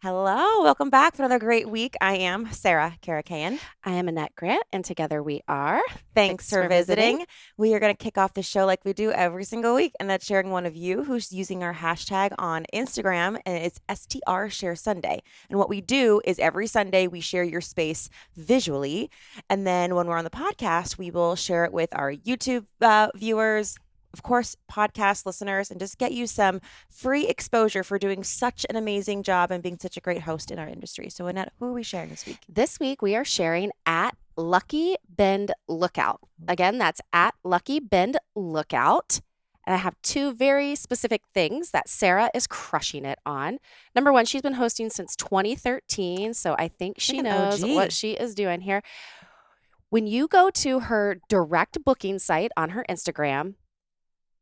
Hello, welcome back for another great week. I am Sarah Karakayan. I am Annette Grant, and together we are. Thanks for visiting. We are going to kick off the show like we do every single week, and that's sharing one of you who's using our hashtag on Instagram, and it's STR Share Sunday. And what we do is every Sunday we share your space visually, and then when we're on the podcast, we will share it with our YouTube viewers, of course, podcast listeners, and just get you some free exposure for doing such an amazing job and being such a great host in our industry. So, Annette, who are we sharing this week? This week we are sharing at Lucky Bend Lookout. Again, that's at Lucky Bend Lookout. And I have two very specific things that Sarah is crushing it on. Number one, she's been hosting since 2013, so I think she knows what she is doing here. When you go to her direct booking site on her Instagram,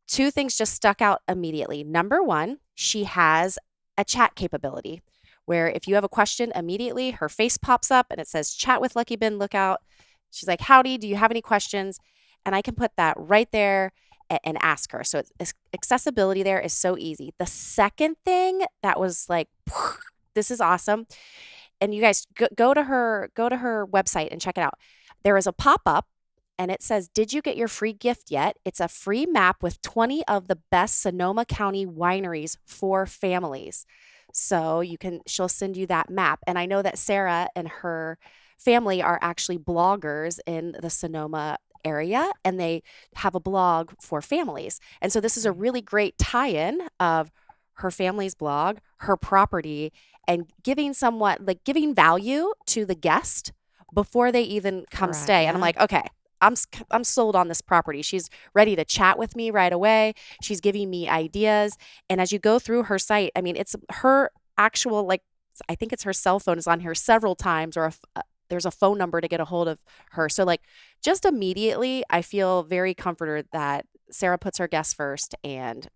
two things just stuck out immediately. Number one, she has a chat capability where if you have a question immediately, her face pops up and it says chat with Lucky Bin Lookout. She's like, howdy, do you have any questions? And I can put that right there and ask her. So accessibility there is so easy. The second thing that was like, this is awesome. And you guys go to her website and check it out. There is a pop-up and it says, did you get your free gift yet? It's a free map with 20 of the best Sonoma County wineries for families. So she'll send you that map. And I know that Sarah and her family are actually bloggers in the Sonoma area, and they have a blog for families. And so this is a really great tie-in of her family's blog, her property, and giving value to the guest before they even come stay. Yeah. And I'm like, okay, I'm sold on this property. She's ready to chat with me right away. She's giving me ideas. And as you go through her site, I mean, it's her actual, I think it's her cell phone is on here several times, or there's a phone number to get a hold of her. So just immediately, I feel very comforted that Sarah puts her guests first, and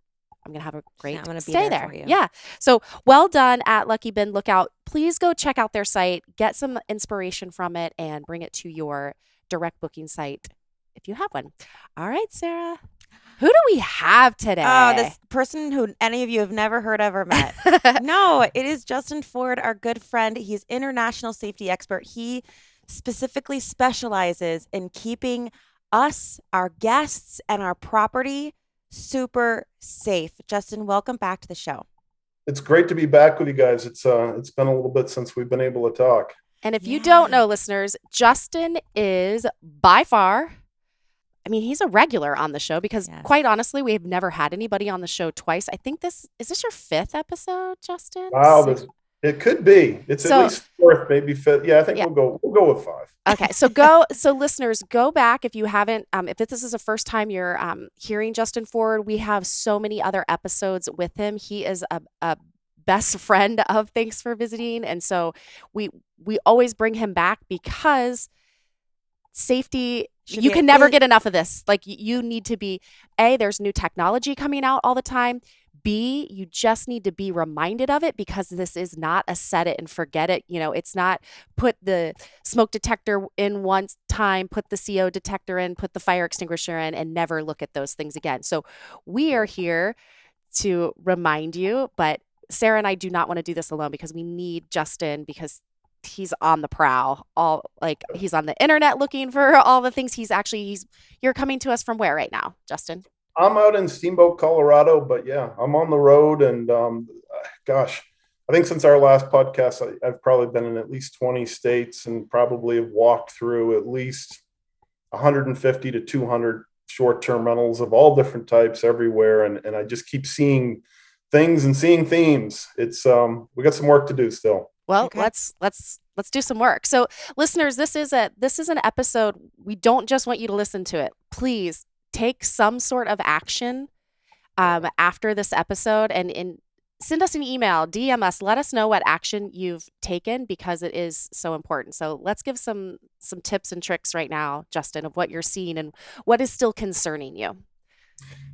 I'm going to have a great stay there. Yeah. So well done at Lucky Bin Lookout. Please go check out their site, get some inspiration from it, and bring it to your direct booking site if you have one. All right, Sarah. Who do we have today? Oh, this person who any of you have never heard of or met. No, it is Justin Ford, our good friend. He's international safety expert. He specifically specializes in keeping us, our guests, and our property super safe. Justin, welcome back to the show. It's great to be back with you guys. It's been a little bit since we've been able to talk. And if you don't know, listeners, Justin is by far, he's a regular on the show because quite honestly, we have never had anybody on the show twice. I think is this your fifth episode, Justin? Wow, it could be. It's at least fourth, maybe fifth. Yeah, I think we'll go with five. Okay, so listeners, go back if you haven't. If this is the first time you're hearing Justin Ford, we have so many other episodes with him. He is a best friend of Thanks for Visiting, and so we always bring him back because safety. You can never get enough of this. You need to be there's new technology coming out all the time. B, you just need to be reminded of it because this is not a set it and forget it. It's not put the smoke detector in one time, put the CO detector in, put the fire extinguisher in, and never look at those things again. So we are here to remind you, but Sarah and I do not want to do this alone because we need Justin because he's on the prowl. He's on the internet looking for all the things. You're coming to us from where right now, Justin? I'm out in Steamboat, Colorado, but yeah, I'm on the road. And gosh, I think since our last podcast, I've probably been in at least 20 states and probably have walked through at least 150 to 200 short-term rentals of all different types everywhere. And I just keep seeing things and seeing themes. It's we got some work to do still. Well, okay. Let's do some work. So listeners, this is an episode. We don't just want you to listen to it. Please take some sort of action after this episode and send us an email, DM us, let us know what action you've taken because it is so important. So let's give some tips and tricks right now, Justin, of what you're seeing and what is still concerning you.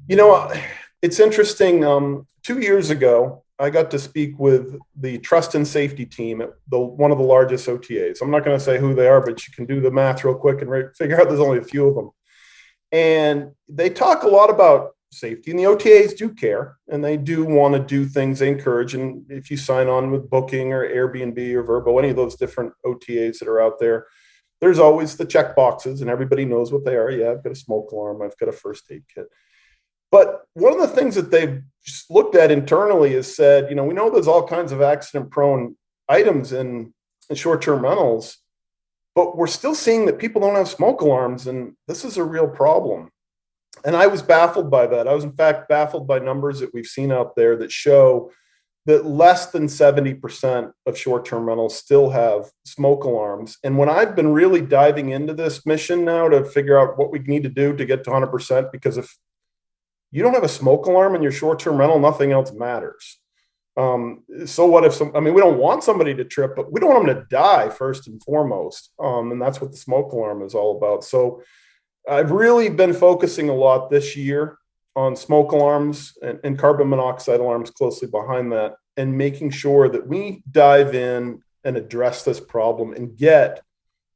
It's interesting. 2 years ago, I got to speak with the trust and safety team at one of the largest OTAs. I'm not going to say who they are, but you can do the math real quick and figure out there's only a few of them. And they talk a lot about safety. And the OTAs do care, and they do want to do things they encourage. And if you sign on with Booking or Airbnb or Vrbo, any of those different OTAs that are out there, there's always the check boxes, and everybody knows what they are. Yeah, I've got a smoke alarm. I've got a first aid kit. But one of the things that they've just looked at internally is said, we know there's all kinds of accident prone items in short-term rentals, but we're still seeing that people don't have smoke alarms, and this is a real problem. And I was baffled by that. I was, in fact, baffled by numbers that we've seen out there that show that less than 70% of short-term rentals still have smoke alarms. And when I've been really diving into this mission now to figure out what we need to do to get to 100%, because if you don't have a smoke alarm in your short-term rental, nothing else matters. So what if we don't want somebody to trip, but we don't want them to die first and foremost. And that's what the smoke alarm is all about. So I've really been focusing a lot this year on smoke alarms and carbon monoxide alarms closely behind that, and making sure that we dive in and address this problem and get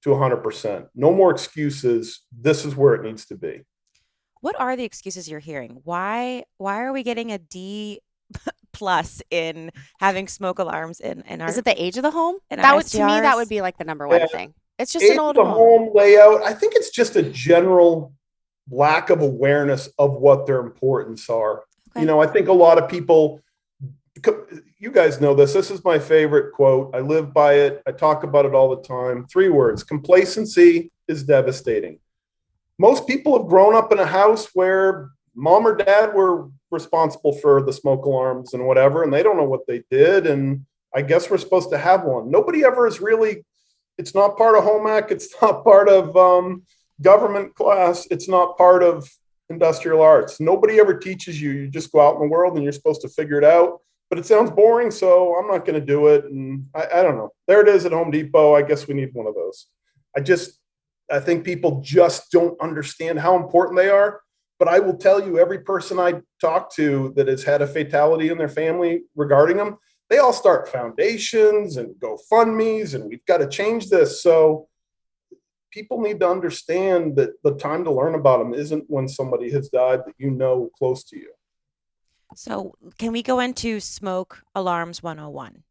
to 100%. No more excuses. This is where it needs to be. What are the excuses you're hearing? Why are we getting a D plus in having smoke alarms in our Is it the age of the home? in That our would, to me, that would STRs? be like the number one Yeah. thing. It's just an Age of old the home. home layout. I think it's just a general lack of awareness of what their importance are. Okay. I think a lot of people, you guys know this. This is my favorite quote. I live by it. I talk about it all the time. 3 words: complacency is devastating. Most people have grown up in a house where mom or dad were responsible for the smoke alarms and whatever, and they don't know what they did. And I guess we're supposed to have one. Nobody ever is really, it's not part of home ec. It's not part of government class. It's not part of industrial arts. Nobody ever teaches you. You just go out in the world and you're supposed to figure it out. But it sounds boring, so I'm not going to do it. And I don't know. There it is at Home Depot. I guess we need one of those. I think people just don't understand how important they are. But I will tell you, every person I talk to that has had a fatality in their family regarding them, they all start foundations and GoFundMes, and we've got to change this. So people need to understand that the time to learn about them isn't when somebody has died that close to you. So can we go into smoke alarms 101?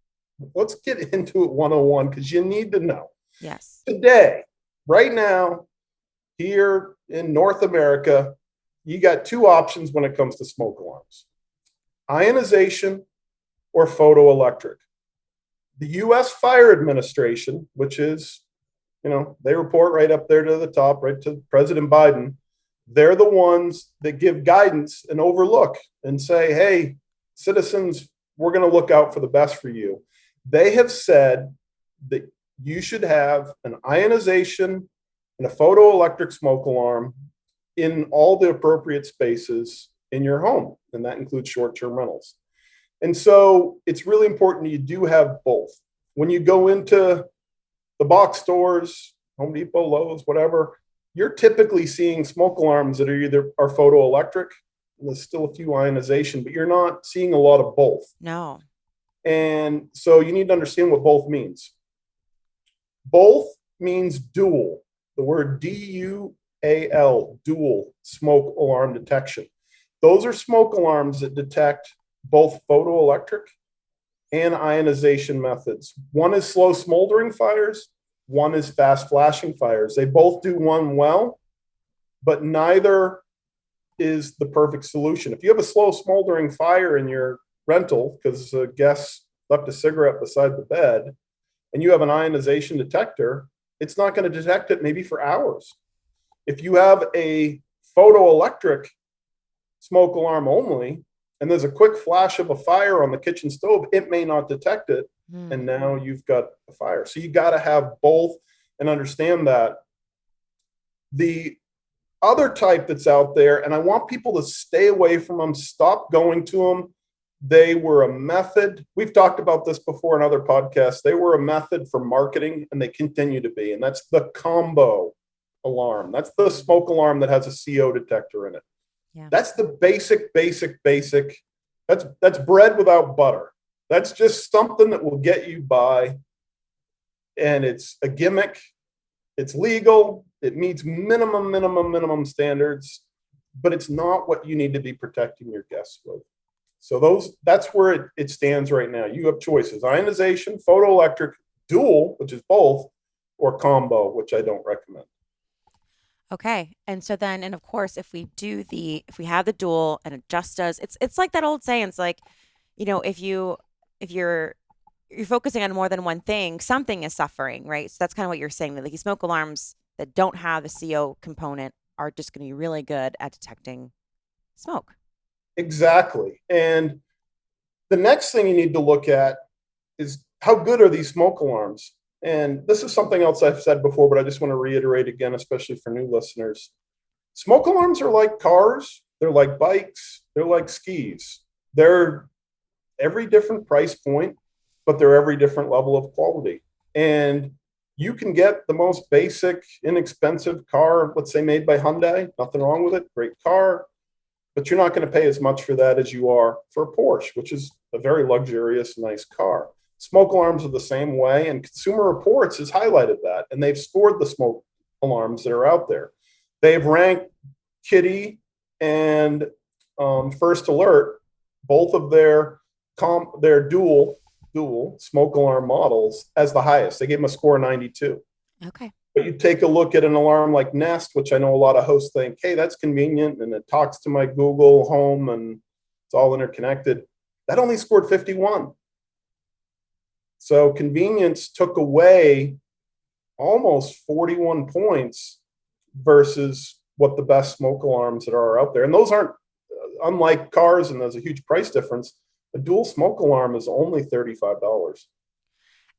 Let's get into it 101, because you need to know. Yes. Today, right now, here in North America, you got 2 options when it comes to smoke alarms: ionization or photoelectric. The U.S. Fire Administration, which is, they report right up there to the top, right to President Biden. They're the ones that give guidance and overlook and say, hey, citizens, we're going to look out for the best for you. They have said that you should have an ionization and a photoelectric smoke alarm in all the appropriate spaces in your home, and that includes short-term rentals. And so it's really important you do have both. When you go into the box stores, Home Depot, Lowe's, whatever, you're typically seeing smoke alarms that are photoelectric, and there's still a few ionization, but you're not seeing a lot of both. No. And so you need to understand what both means. Both means dual. The word DUAL, dual smoke alarm detection. Those are smoke alarms that detect both photoelectric and ionization methods. One is slow smoldering fires, one is fast flashing fires. They both do one well, but neither is the perfect solution. If you have a slow smoldering fire in your rental because a guest left a cigarette beside the bed, and you have an ionization detector, it's not going to detect it maybe for hours. If you have a photoelectric smoke alarm only, and there's a quick flash of a fire on the kitchen stove, it may not detect it. And now you've got a fire. So you got to have both and understand that. The other type that's out there, and I want people to stay away from them, stop going to them. They were a method. We've talked about this before in other podcasts. They were a method for marketing, and they continue to be. And that's the combo alarm. That's the smoke alarm that has a CO detector in it. Yeah. That's the basic. That's bread without butter. That's just something that will get you by. And it's a gimmick. It's legal. It meets minimum standards. but it's not what you need to be protecting your guests with. So that's where it stands right now. You have choices: ionization, photoelectric, dual, which is both, or combo, which I don't recommend. Okay. And so then, and of course, if we have the dual and it just does, it's like that old saying. It's like, if you're focusing on more than one thing, something is suffering, right? So that's kind of what you're saying. That like these smoke alarms that don't have the CO component are just going to be really good at detecting smoke. Exactly. And the next thing you need to look at is how good are these smoke alarms? And this is something else I've said before, but I just want to reiterate again, especially for new listeners. Smoke alarms are like cars, they're like bikes, they're like skis. They're every different price point, but they're every different level of quality. And you can get the most basic, inexpensive car, let's say made by Hyundai, nothing wrong with it, great car, but you're not going to pay as much for that as you are for a Porsche, which is a very luxurious, nice car. Smoke alarms are the same way, and Consumer Reports has highlighted that, and they've scored the smoke alarms that are out there. They've ranked Kitty and First Alert, both of their dual smoke alarm models, as the highest. They gave them a score of 92. Okay. But you take a look at an alarm like Nest, which I know a lot of hosts think, hey, that's convenient and it talks to my Google Home and it's all interconnected. That only scored 51. So convenience took away almost 41 points versus what the best smoke alarms that are out there. And those aren't, unlike cars, and there's a huge price difference. A dual smoke alarm is only $35.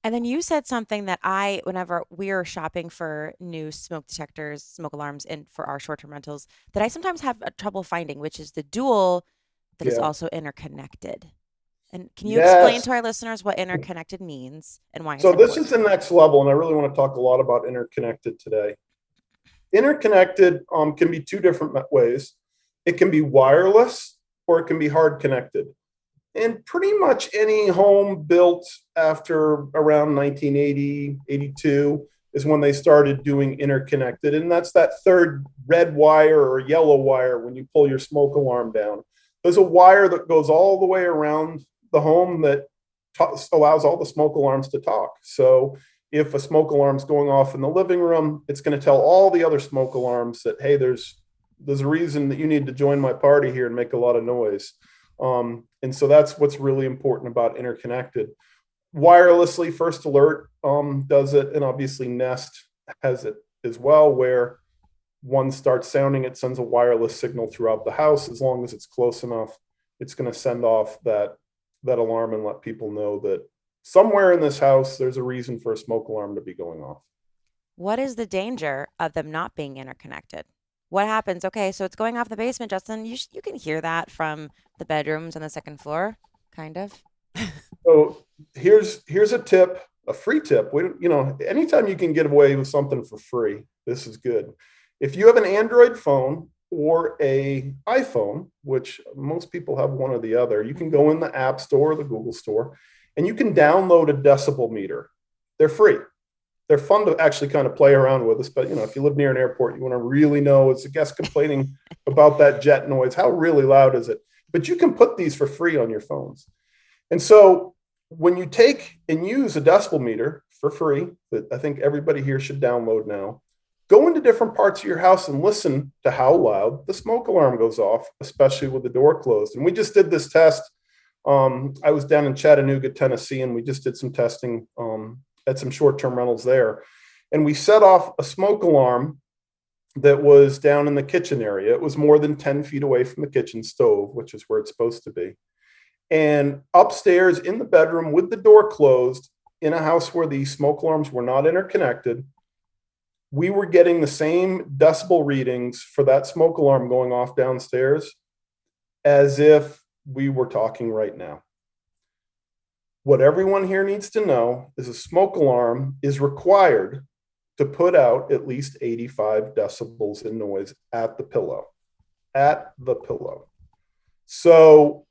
And then you said something that whenever we're shopping for new smoke detectors, smoke alarms, and for our short term rentals, that I sometimes have trouble finding, which is the dual that is Yeah. also interconnected. And can you explain Yes. to our listeners what interconnected means and why it's So this is important? the next level, and I really want to talk a lot about interconnected today. Interconnected can be two different ways. It can be wireless or it can be hard connected. And pretty much any home built after around 1980, 82 is when they started doing interconnected. And that's that third red wire or yellow wire when you pull your smoke alarm down. There's a wire that goes all the way around the home that allows all the smoke alarms to talk. So if a smoke alarm is going off in the living room, it's going to tell all the other smoke alarms that, hey, there's a reason that you need to join my party here and make a lot of noise. And so that's what's really important about interconnected. Wirelessly, First Alert does it, and obviously Nest has it as well, where one starts sounding, it sends a wireless signal throughout the house. As long as it's close enough, it's going to send off that alarm and let people know that somewhere in this house there's a reason for a smoke alarm to be going off. What is the danger of them not being interconnected? What happens? Okay, so it's going off the basement, Justin. You can hear that from the bedrooms on the second floor, kind of. So here's a tip, a free tip. Anytime you can get away with something for free, this is good. If you have an Android phone or a iPhone, which most people have one or the other, you can go in the App Store, the Google Store, and you can download a decibel meter. They're free. They're fun to actually kind of play around with, but if you live near an airport, you want to really know, it's a guest complaining about that jet noise, how really loud is it? But you can put these for free on your phones. And so when you take and use a decibel meter for free, that I think everybody here should download now, go into different parts of your house and listen to how loud the smoke alarm goes off, especially with the door closed. And we just did this test. I was down in Chattanooga, Tennessee, and we just did some testing at some short-term rentals there. And we set off a smoke alarm that was down in the kitchen area. It was more than 10 feet away from the kitchen stove, which is where it's supposed to be. And upstairs in the bedroom with the door closed, in a house where the smoke alarms were not interconnected, we were getting the same decibel readings for that smoke alarm going off downstairs as if we were talking right now. What everyone here needs to know is a smoke alarm is required to put out at least 85 decibels in noise at the pillow. So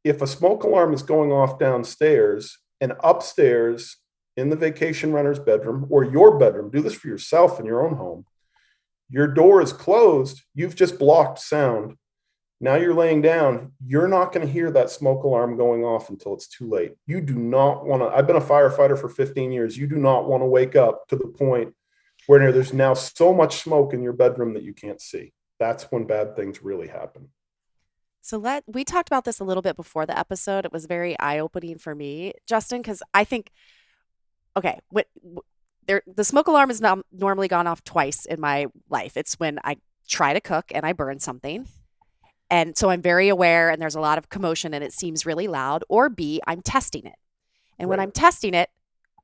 if a smoke alarm is going off downstairs and upstairs in the vacation renter's bedroom or your bedroom, do this for yourself in your own home, Your door is closed. You've just blocked sound. Now you're laying down. You're not going to hear that smoke alarm going off until it's too late. You do not want to. I've been a firefighter for 15 years. You do not want to wake up to the point where there's now so much smoke in your bedroom that you can't see. That's when bad things really happen. So we talked about this a little bit before the episode. It was very eye-opening for me, Justin, because I think, okay, the smoke alarm has not normally gone off twice in my life. It's when I try to cook and I burn something. And so I'm very aware and there's a lot of commotion and it seems really loud. Or B, I'm testing it. And when Right. I'm testing it,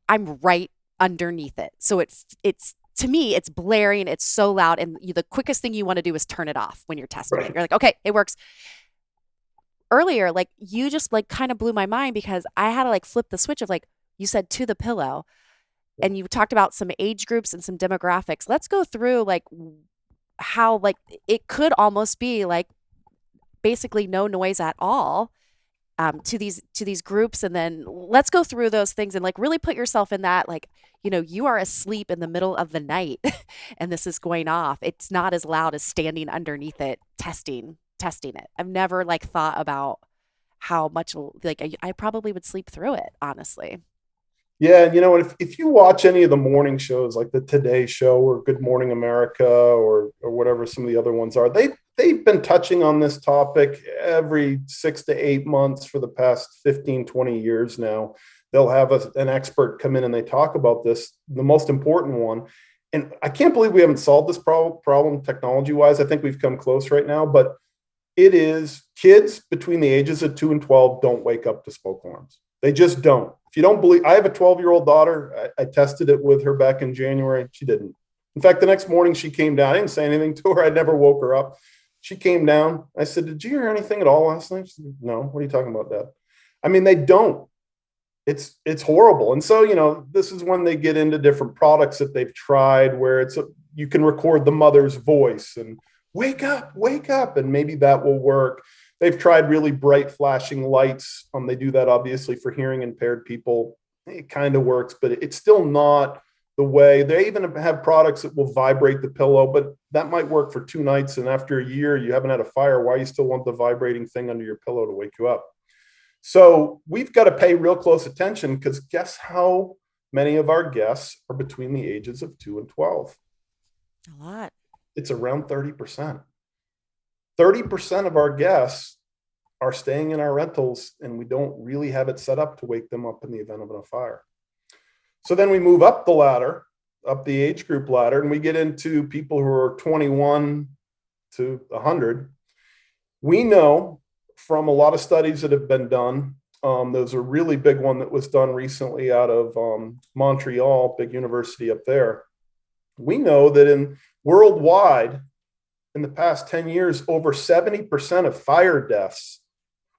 I'm right underneath it. So it's to me, it's blaring. It's so loud. And the quickest thing you want to do is turn it off when you're testing it. Right. You're like, okay, it works. Earlier, like you just like kind of blew my mind because I had to like flip the switch of like, you said to the pillow and you talked about some age groups and some demographics. Let's go through like how like it could almost be like basically no noise at all to these groups, and then let's go through those things and like really put yourself in that, like, you are asleep in the middle of the night and this is going off. It's not as loud as standing underneath it testing it. I've never like thought about how much like I probably would sleep through it, honestly. Yeah, and if you watch any of the morning shows like the Today Show or Good Morning America or whatever some of the other ones are, they've been touching on this topic every 6 to 8 months for the past 15, 20 years now. They'll have an expert come in and they talk about this, the most important one. And I can't believe we haven't solved this problem technology wise. I think we've come close right now, but it is kids between the ages of 2 and 12 don't wake up to smoke alarms. They just don't. If you don't believe, I have a 12-year-old daughter. I tested it with her back in January. She didn't. In fact, the next morning she came down. I didn't say anything to her. I never woke her up. She came down. I said, "Did you hear anything at all last night?" She said, "No." "What are you talking about, Dad?" I mean, they don't. It's horrible. And so, this is when they get into different products that they've tried where you can record the mother's voice and wake up, and maybe that will work. They've tried really bright flashing lights. They do that obviously for hearing impaired people. It kind of works, but it's still not the way. They even have products that will vibrate the pillow, but that might work for 2 nights. And after a year, you haven't had a fire. Why you still want the vibrating thing under your pillow to wake you up? So we've got to pay real close attention, because guess how many of our guests are between the ages of 2 and 12? A lot. It's around 30%. 30% of our guests are staying in our rentals, and we don't really have it set up to wake them up in the event of a fire. So then we move up the ladder, up the age group ladder, and we get into people who are 21 to 100. We know from a lot of studies that have been done, there's a really big one that was done recently out of Montreal, big university up there. We know that worldwide, in the past 10 years, over 70% of fire deaths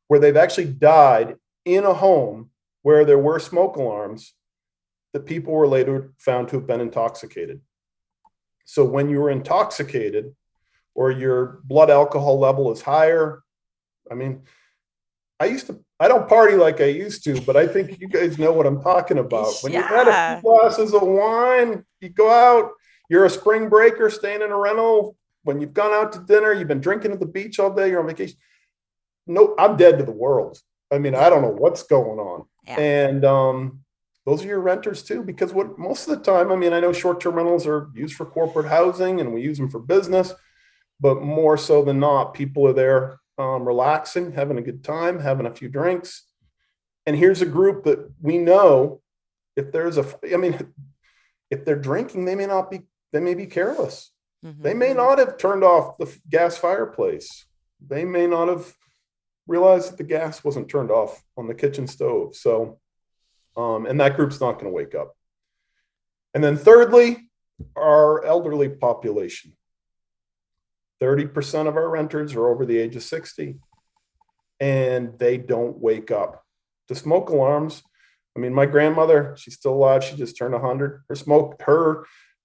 where they've actually died in a home where there were smoke alarms, that people were later found to have been intoxicated. So when you were intoxicated or your blood alcohol level is higher, I mean, I don't party like I used to, but I think you guys know what I'm talking about. When you've had a few Yeah. glasses of wine, you go out, you're a spring breaker staying in a rental. When you've gone out to dinner, you've been drinking at the beach all day, you're on vacation. No, I'm dead to the world. I mean, I don't know what's going on. Yeah. And those are your renters too, because what most of the time, I mean, I know short-term rentals are used for corporate housing and we use them for business, but more so than not, people are there relaxing, having a good time, having a few drinks. And here's a group that we know, if they're drinking, they may be careless. Mm-hmm. They may not have turned off the gas fireplace. They may not have realized that the gas wasn't turned off on the kitchen stove. So, and that group's not going to wake up. And then thirdly, our elderly population. 30% of our renters are over the age of 60, and they don't wake up to smoke alarms. I mean, my grandmother, she's still alive. She just turned 100.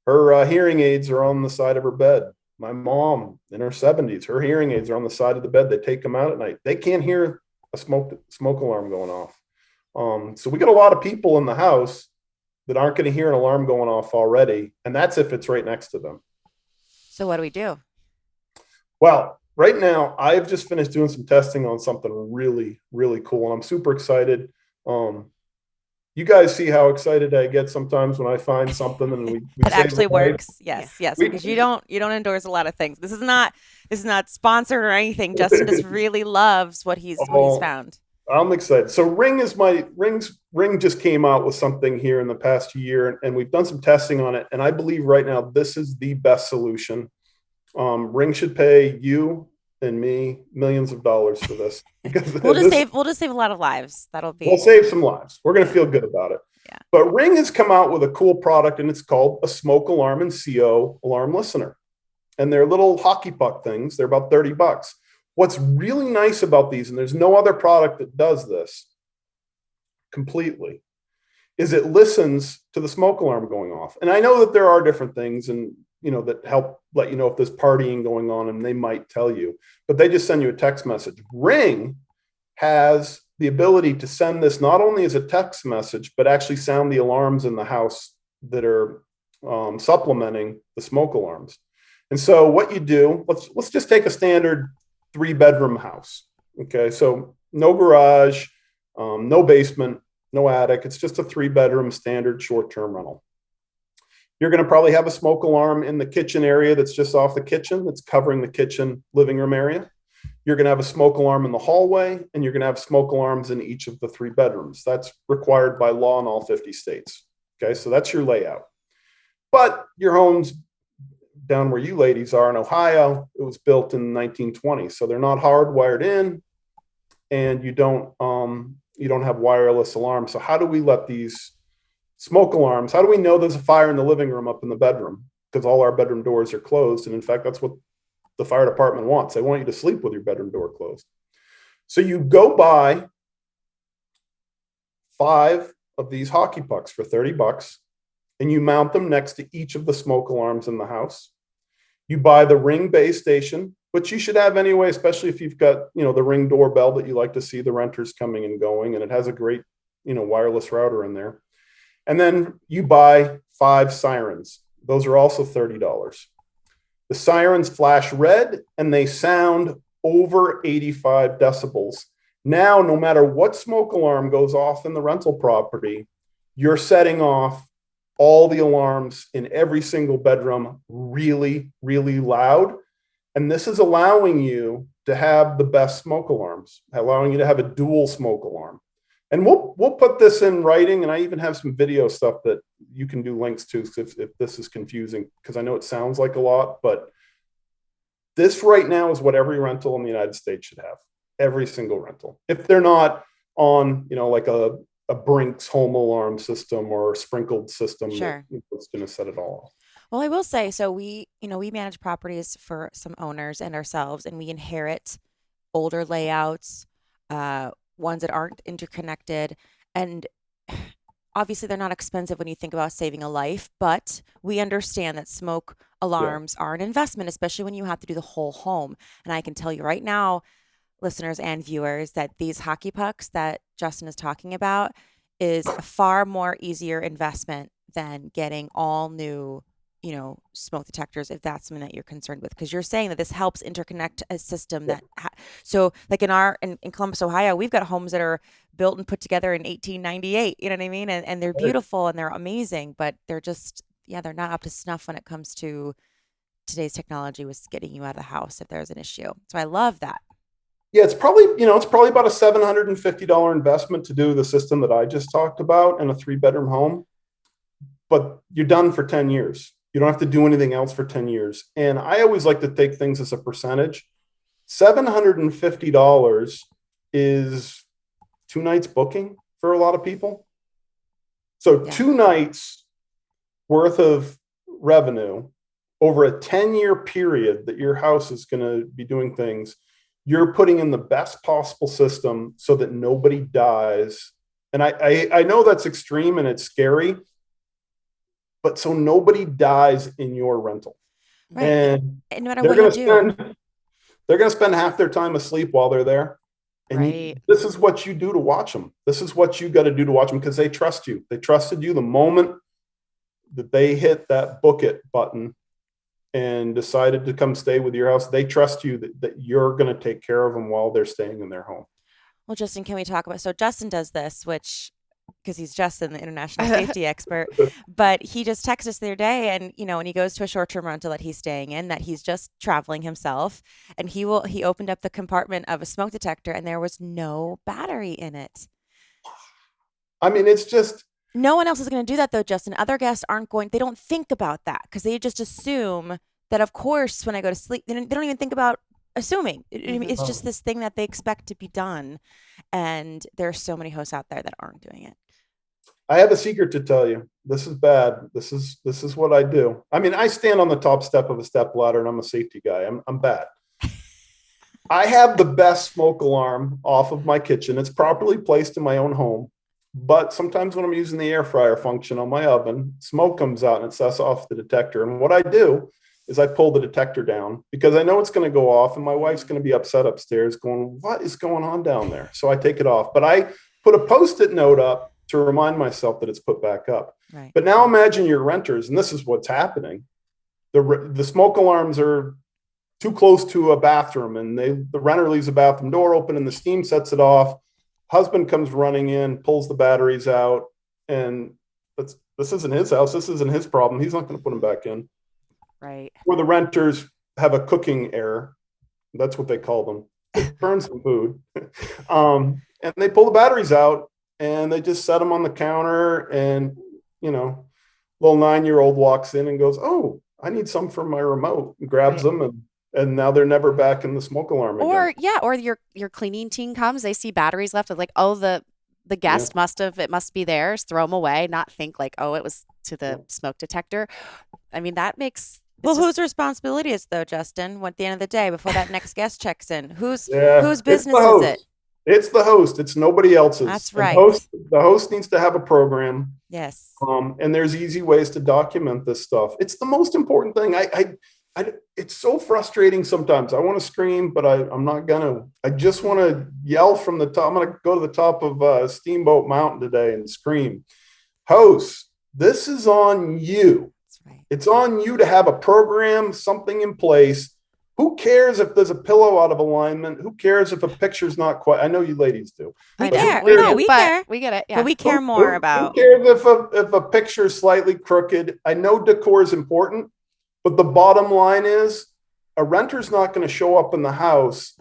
Her hearing aids are on the side of her bed. My mom in her 70s, her hearing aids are on the side of the bed. They take them out at night. They can't hear a smoke alarm going off. So we got a lot of people in the house that aren't going to hear an alarm going off already. And that's if it's right next to them. So what do we do? Well, right now, I've just finished doing some testing on something really, really cool, and I'm super excited. Um, you guys see how excited I get sometimes when I find something and we That save a actually life. works. Yeah. Yes, yes, We, because you don't endorse a lot of things. This is not sponsored or anything. Justin just really loves what he's oh, found. I'm excited. So Ring just came out with something here in the past year, and we've done some testing on it. And I believe right now this is the best solution. Ring should pay you and me millions of dollars for this because We'll just this save we'll just save a lot of lives. That'll will be save some lives. We're going to yeah, feel good about it. yeah. But Ring has come out with a cool product, and it's called a smoke alarm and CO alarm listener. And they're little hockey puck things. They're about $30. What's really nice about these, and there's no other product that does this completely, is it listens to the smoke alarm going off. And I know that there are different things and that help let you know if there's partying going on, and they might tell you, but they just send you a text message. Ring has the ability to send this not only as a text message, but actually sound the alarms in the house that are supplementing the smoke alarms. And so what you do, let's just take a standard 3-bedroom house. Okay, so no garage, no basement, no attic. It's just a 3-bedroom standard short-term rental. You're going to probably have a smoke alarm in the kitchen area that's just off the kitchen, that's covering the kitchen living room area. You're going to have a smoke alarm in the hallway, and you're going to have smoke alarms in each of the 3 bedrooms. That's required by law in all 50 states. Okay, so that's your layout. But your home's down where you ladies are in Ohio. It was built in 1920, so they're not hardwired in, and you don't have wireless alarms. So how do we let these smoke alarms? How do we know there's a fire in the living room up in the bedroom? Because all our bedroom doors are closed, and in fact, that's what the fire department wants. They want you to sleep with your bedroom door closed. So you go buy 5 of these hockey pucks for $30, and you mount them next to each of the smoke alarms in the house. You buy the Ring base station, which you should have anyway, especially if you've got, the Ring doorbell that you like to see the renters coming and going, and it has a great, wireless router in there. And then you buy 5 sirens. Those are also $30. The sirens flash red and they sound over 85 decibels. Now, no matter what smoke alarm goes off in the rental property, you're setting off all the alarms in every single bedroom really, really loud. And this is allowing you to have the best smoke alarms, allowing you to have a dual smoke alarm. And we'll put this in writing, and I even have some video stuff that you can do links to if this is confusing, because I know it sounds like a lot, but this right now is what every rental in the United States should have. Every single rental. If they're not on, like a Brinks home alarm system or a sprinkled system Sure. that's going to set it all off. Well, I will say, so we manage properties for some owners and ourselves, and we inherit older layouts, ones that aren't interconnected. And obviously, they're not expensive when you think about saving a life, but we understand that smoke Yeah. alarms are an investment, especially when you have to do the whole home. And I can tell you right now, listeners and viewers, that these hockey pucks that Justin is talking about is a far more easier investment than getting all new, smoke detectors, if that's something that you're concerned with, because you're saying that this helps interconnect a system Yeah. so like in Columbus, Ohio, we've got homes that are built and put together in 1898, you know what I mean? And they're Right. beautiful and they're amazing, but they're just, yeah, they're not up to snuff when it comes to today's technology with getting you out of the house if there's an issue. So I love that. Yeah, it's probably about a $750 investment to do the system that I just talked about in a 3-bedroom home, but you're done for 10 years. You don't have to do anything else for 10 years. And I always like to take things as a percentage. $750 is 2 nights booking for a lot of people. So Yeah. 2 nights worth of revenue over a 10-year period that your house is going to be doing things. You're putting in the best possible system so that nobody dies. And I know that's extreme and it's scary, but so nobody dies in your rental. Right. And And no matter they're what you going to do. spend half their time asleep while they're there. Right. And this is what you do to watch them. This is what you got to do to watch them, because they trust you. They trusted you the moment that they hit that book it button. and decided to come stay with your house, they trust you that you're going to take care of them while they're staying in their home. Well, Justin, can we talk about, so Justin does this, which, because he's Justin, the international safety expert, but he just texted us the other day, and when he goes to a short-term rental that he's staying in, that he's just traveling himself, and he opened up the compartment of a smoke detector, and there was no battery in it. I mean, it's just, No one else is going to do that, though, Justin. Other guests they don't think about that, because they just assume that, of course, when I go to sleep, they don't even think about assuming. It's just this thing that they expect to be done. And there are so many hosts out there that aren't doing it. I have a secret to tell you. This is bad. This is what I do. I mean, I stand on the top step of a step ladder, and I'm a safety guy. I'm bad. I have the best smoke alarm off of my kitchen. It's properly placed in my own home. But sometimes when I'm using the air fryer function on my oven, smoke comes out and it sets off the detector. And what I do is I pull the detector down because I know it's going to go off, and my wife's going to be upset upstairs going, what is going on down there? So I take it off. But I put a Post-it note up to remind myself that it's put back up. Right. But now imagine your renters, and this is what's happening. The smoke alarms are too close to a bathroom, and the renter leaves the bathroom door open, and the steam sets it off. Husband comes running in, pulls the batteries out, and this isn't his house. This isn't his problem. He's not going to put them back in. Right. Or the renters have a cooking error. That's what they call them. They burn some food. And they pull the batteries out, and they just set them on the counter, and, little 9-year-old walks in and goes, oh, I need some for my remote, and grabs them, and now they're never back in the smoke alarm again. Or your cleaning team comes, they see batteries left, like, oh, the guest it must be theirs, throw them away, not think like, oh, it was to the smoke detector. I mean, that makes whose responsibility is, though, Justin? At the end of the day, before that next guest checks in, whose business is it? It's the host. It's nobody else's. That's right. The host needs to have a program. Yes. And there's easy ways to document this stuff. It's the most important thing. It's so frustrating sometimes. I want to scream, but I'm not gonna. I just want to yell from the top. I'm gonna go to the top of Steamboat Mountain today and scream, host, this is on you. That's right. It's on you to have a program, something in place. Who cares if there's a pillow out of alignment? Who cares if a picture's not quite? I know you ladies do. We care. We care. We get it. Yeah. But we care more about. Who cares if a picture's slightly crooked? I know decor is important, but the bottom line is a renter's not going to show up in the house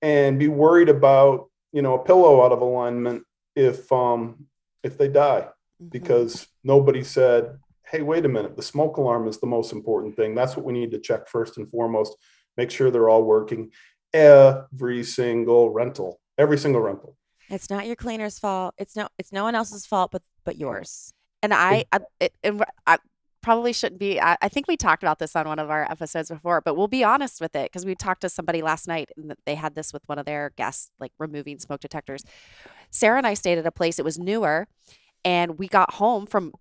and be worried about, a pillow out of alignment if they die, because nobody said, hey, wait a minute, the smoke alarm is the most important thing. That's what we need to check first and foremost. Make sure they're all working. Every single rental. It's not your cleaner's fault. It's no one else's fault but yours. And I probably shouldn't be. I think we talked about this on one of our episodes before, but we'll be honest with it, because we talked to somebody last night and they had this with one of their guests, like removing smoke detectors. Sarah and I stayed at a place, it was newer, and we got home from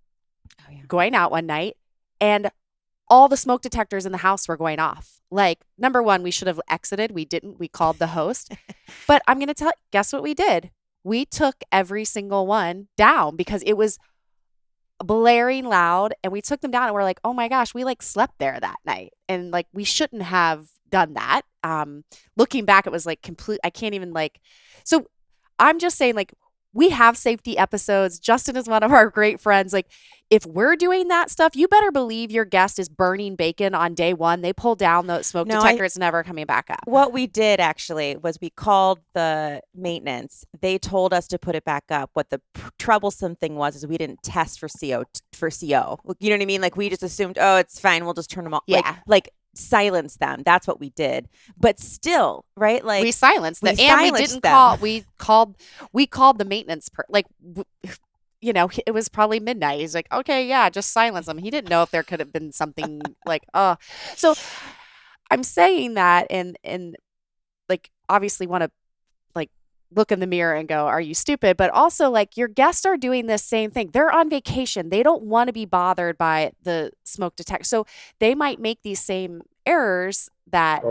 going out one night, and all the smoke detectors in the house were going off. Like, number one, we should have exited. We didn't. We called the host. But I'm going to tell you, guess what we did? We took every single one down because it was blaring loud, and we took them down, and we're like, oh my gosh, we like slept there that night, and like we shouldn't have done that. Looking back, it was like complete. I can't even so I'm just saying, like, we have safety episodes. Justin is one of our great friends. Like, if we're doing that stuff, you better believe your guest is burning bacon on day one. They pull down the smoke detector. It's never coming back up. What we did actually was we called the maintenance. They told us to put it back up. What the troublesome thing was is we didn't test for CO. You know what I mean? Like, we just assumed, oh, it's fine. We'll just turn them off. Yeah. Like silence them. That's what we did. But still, right? Like, we silenced them, and we didn't them. call. We called the maintenance it was probably midnight. He's like, okay, yeah, just silence them. He didn't know if there could have been something like, so I'm saying that and like, obviously want to like look in the mirror and go, are you stupid? But also, like, your guests are doing this same thing. They're on vacation. They don't want to be bothered by the smoke detector. So they might make these same errors that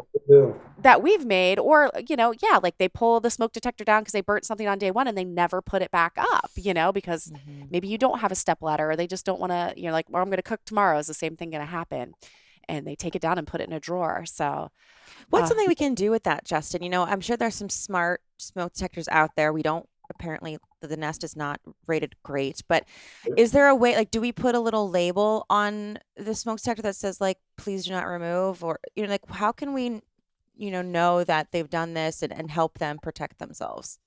we've made, or, like they pull the smoke detector down because they burnt something on day one and they never put it back up, because maybe you don't have a step ladder, or they just don't want to, like, well, I'm going to cook tomorrow. Is the same thing going to happen? and they take it down and put it in a drawer. So, What's something we can do with that, Justin? I'm sure there's some smart smoke detectors out there. We don't apparently the Nest is not rated great, but is there a way like do we put a little label on the smoke detector that says like please do not remove or like how can we know that they've done this and help them protect themselves?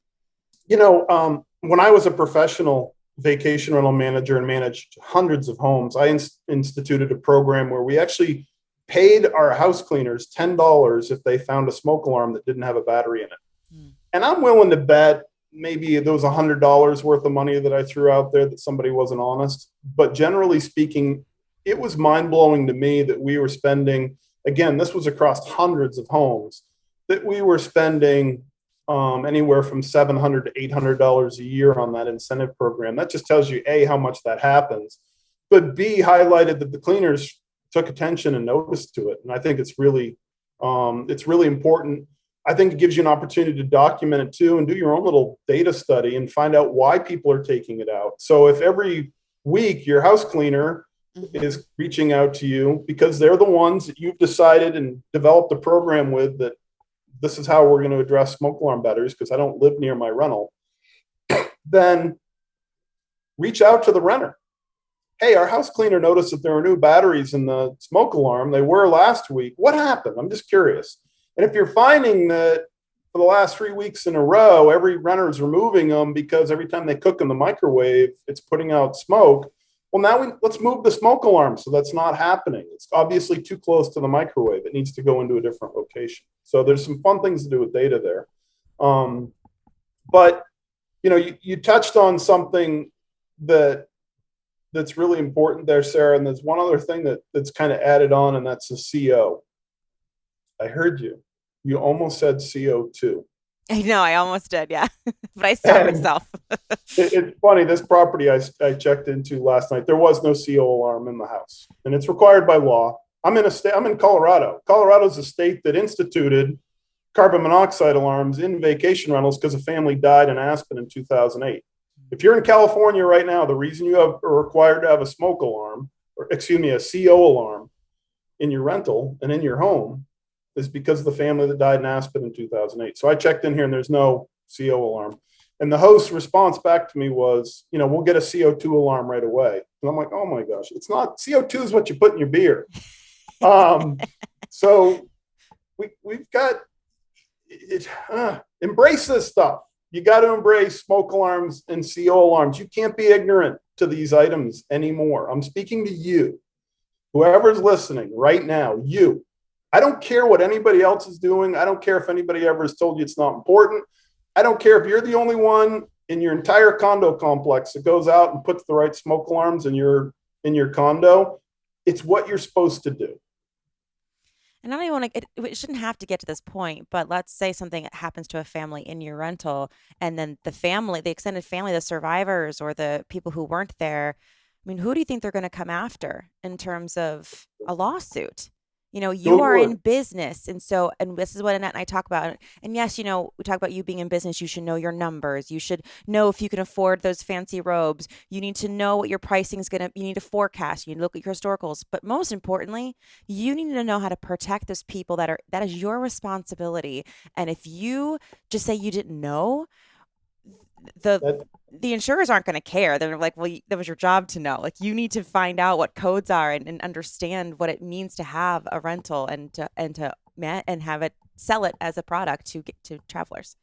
When I was a professional vacation rental manager and managed hundreds of homes, I instituted a program where we actually paid our house cleaners $10 if they found a smoke alarm that didn't have a battery in it. And I'm willing to bet maybe there was $100 worth of money that I threw out there that somebody wasn't honest. But generally speaking, it was mind blowing to me that we were spending, again, this was across hundreds of homes, that we were spending anywhere from $700 to $800 a year on that incentive program. That just tells you, A, how much that happens, but B, highlighted that the cleaners took attention and noticed to it. And I think it's really important. I think it gives you an opportunity to document it too and do your own little data study and find out why people are taking it out. So if every week your house cleaner is reaching out to you because they're the ones that you've decided and developed a program with that this is how we're going to address smoke alarm batteries because I don't live near my rental, then reach out to the renter. Hey, our house cleaner noticed that there are new batteries in the smoke alarm. They were last week. What happened? I'm just curious. And if you're finding that for the last 3 weeks in a row, every renter is removing them because every time they cook in the microwave, it's putting out smoke. Well, now let's move the smoke alarm so that's not happening. It's obviously too close to the microwave. It needs to go into a different location. So there's some fun things to do with data there. But you touched on something that's really important there, Sarah. And there's one other thing that's kind of added on, and that's the CO. I heard you. You almost said CO2. I know, I almost did, yeah. But I stopped myself. It's funny, this property I checked into last night, there was no CO alarm in the house. And it's required by law. I'm in Colorado. Colorado's a state that instituted carbon monoxide alarms in vacation rentals because a family died in Aspen in 2008. If you're in California right now, the reason you are required to have a smoke alarm, a CO alarm in your rental and in your home is because of the family that died in Aspen in 2008. So I checked in here and there's no CO alarm. And the host's response back to me was, we'll get a CO2 alarm right away. And I'm like, oh my gosh, it's not, CO2 is what you put in your beer. So we've got it, embrace this stuff. You got to embrace smoke alarms and CO alarms. You can't be ignorant to these items anymore. I'm speaking to you, whoever's listening right now, you. I don't care what anybody else is doing. I don't care if anybody ever has told you it's not important. I don't care if you're the only one in your entire condo complex that goes out and puts the right smoke alarms in your condo. It's what you're supposed to do. And I don't even want to, it shouldn't have to get to this point, but let's say something happens to a family in your rental, and then the extended family, the survivors or the people who weren't there. I mean, who do you think they're going to come after in terms of a lawsuit? You are in business. And this is what Annette and I talk about. And yes, we talk about you being in business. You should know your numbers. You should know if you can afford those fancy robes. You need to know what your pricing is you need to forecast. You need to look at your historicals. But most importantly, you need to know how to protect those people that is your responsibility. And if you just say you didn't know, the insurers aren't going to care. They're like, well, that was your job to know. Like, you need to find out what codes are and understand what it means to have a rental and have it sell it as a product to travelers.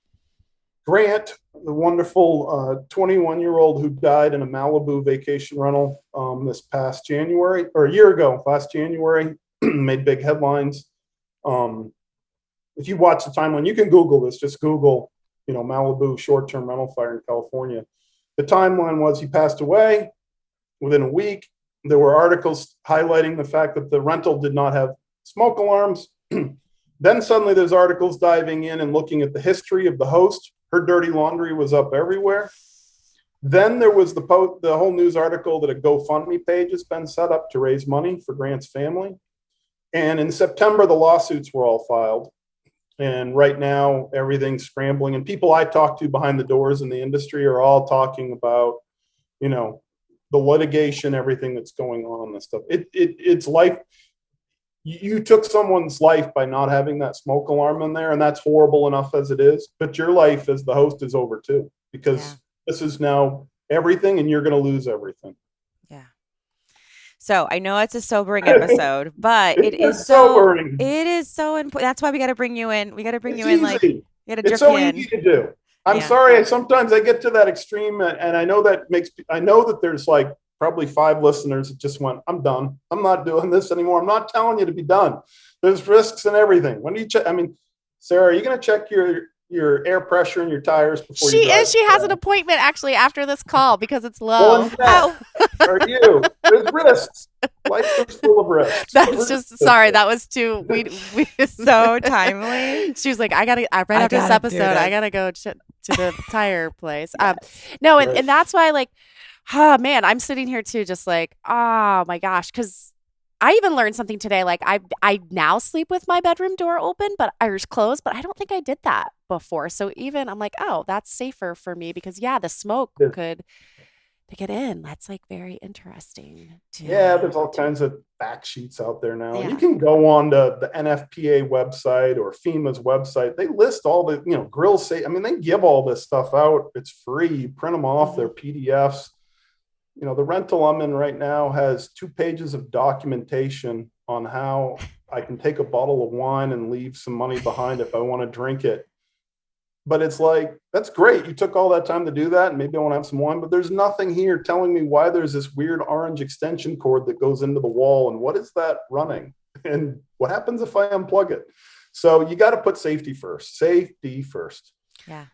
Grant, the wonderful 21-year-old who died in a Malibu vacation rental this past January, or a year ago, last January, made big headlines. If you watch the timeline, you can Google this. Just Google Malibu short-term rental fire in California. The timeline was he passed away within a week. There were articles highlighting the fact that the rental did not have smoke alarms. Then suddenly there's articles diving in and looking at the history of the host. Her dirty laundry was up everywhere. Then there was the whole news article that a GoFundMe page has been set up to raise money for Grant's family. And in September, the lawsuits were all filed. And right now, everything's scrambling. And people I talk to behind the doors in the industry are all talking about, the litigation, everything that's going on this stuff. It's life. you took someone's life by not having that smoke alarm in there, and that's horrible enough as it is. But your life as the host is over too, because this is now everything, and you're going to lose everything. Yeah. So I know it's a sobering episode, but it is sobering. It is so important. That's why we got to bring you in. We got to bring it's you in. Easy. Like, we got to drip it's so you in. easy to do. I'm sorry. Sometimes I get to that extreme, and I know that I know that there's like probably 5 listeners that just went, I'm done. I'm not doing this anymore. I'm not telling you to be done. There's risks and everything. When do you check? I mean, Sarah, are you going to check your air pressure in your tires before you drive? She has an appointment actually after this call because it's low. Are you? There's risks. Life is full of risks. That's just sorry. That was too we so timely. She was like, I after this episode, I gotta go to the tire place. No, and that's why, like, oh man, I'm sitting here too, just like, oh my gosh, because I even learned something today. Like, I now sleep with my bedroom door open, but Irish closed, but I don't think I did that before. So even I'm like, oh, that's safer for me because the smoke could get in. That's like very interesting. There's all kinds of fact sheets out there now. You can go on to the NFPA website or FEMA's website. They list all the, grill safe. I mean, they give all this stuff out. It's free. You print them off. They're PDFs. The rental I'm in right now has 2 pages of documentation on how I can take a bottle of wine and leave some money behind if I want to drink it. But it's like, that's great. You took all that time to do that, and maybe I want to have some wine, but there's nothing here telling me why there's this weird orange extension cord that goes into the wall, and what is that running? And what happens if I unplug it? So you got to put safety first. Safety first. Yeah.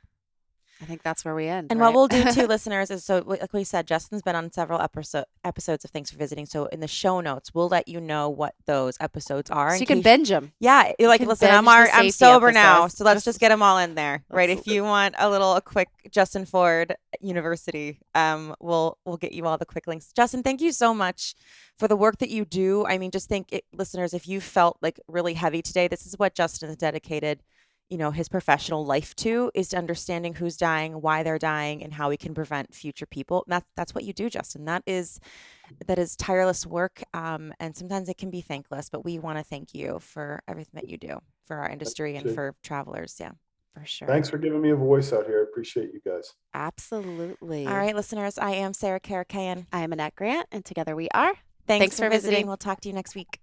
I think that's where we end. And what we'll do too, listeners, is like we said, Justin's been on several episodes of Thanks for Visiting. So in the show notes, we'll let you know what those episodes are. So you can binge them. Yeah. Like, listen, I'm sober now. So let's just get them all in there. Right. If you want a quick Justin Ford University, we'll get you all the quick links. Justin, thank you so much for the work that you do. I mean, just listeners, if you felt like really heavy today, this is what Justin has dedicated his professional life to, is to understanding who's dying, why they're dying, and how we can prevent future people. And that's what you do, Justin. That is tireless work. And sometimes it can be thankless, but we want to thank you for everything that you do for our industry and for travelers. Yeah, for sure. Thanks for giving me a voice out here. I appreciate you guys. Absolutely. All right, listeners, I am Sarah Karakayan. I am Annette Grant, and together we are Thanks for visiting. We'll talk to you next week.